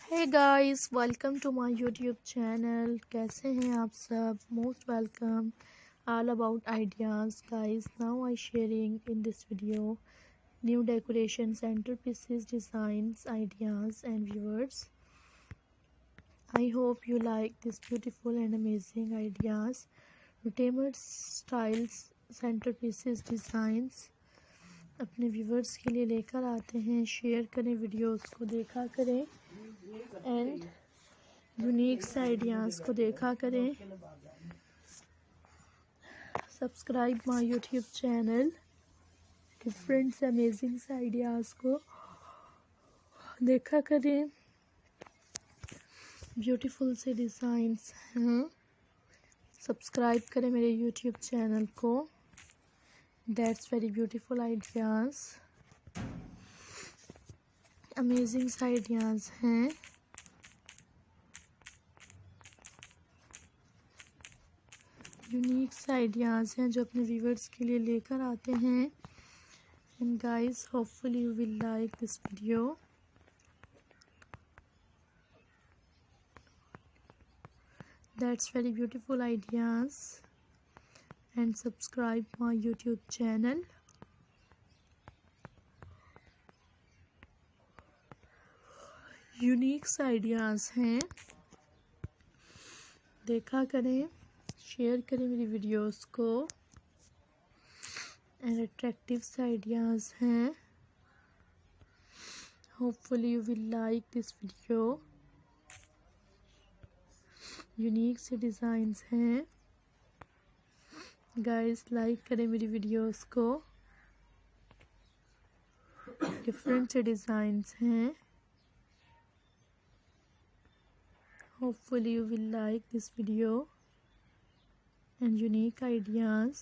Hey guys, welcome to my YouTube channel. कैसे हैं आप सब? Most welcome. All about ideas guys, now I sharing in this video new decoration centre pieces designs ideas and viewers. I hope you like this beautiful and amazing ideas. Retimate styles centerpieces designs अपने viewers के लिए लेकर आते हैं। Share करें, videos को देखा करें एंड यूनिक आइडियाज़ को देखा करें। Subscribe my YouTube channel. Different amazing ideas को देखा करें। ब्यूटीफुल से डिज़ाइंस हैं। सब्सक्राइब करें मेरे यूट्यूब चैनल को। That's very beautiful ideas, amazing ideas हैं। यूनिक आइडियाज़ हैं जो अपने व्यूवर्स के लिए लेकर आते हैं। And guys, hopefully you will like this video. That's very beautiful ideas, and subscribe my YouTube channel. Unique ideas हैं, देखा करें, शेयर करें मेरी वीडियोस को। एंड अट्रैक्टिव आइडियाज़ हैं। Hopefully you will like this video. Unique से designs हैं। Guys, like करें मेरी वीडियोस को। डिफरेंट से डिज़ाइंस हैं। Hopefully you will like this video and unique ideas.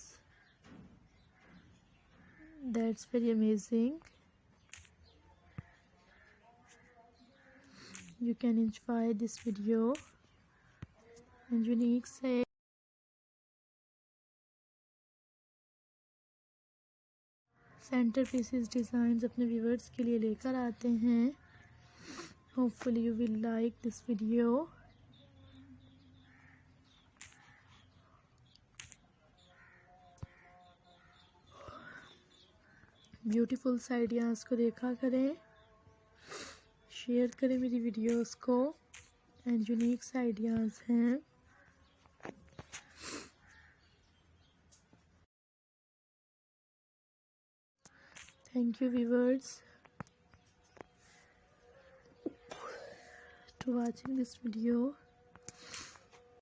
That's very amazing. You can enjoy this video and unique से centre pieces designs अपने viewers के लिए लेकर आते हैं। Hopefully you will like this video. Beautiful ideas को देखा करें, शेयर करें मेरी वीडियोस को। एंड यूनिक आइडियाज़ हैं। Thank you viewers to watching this video.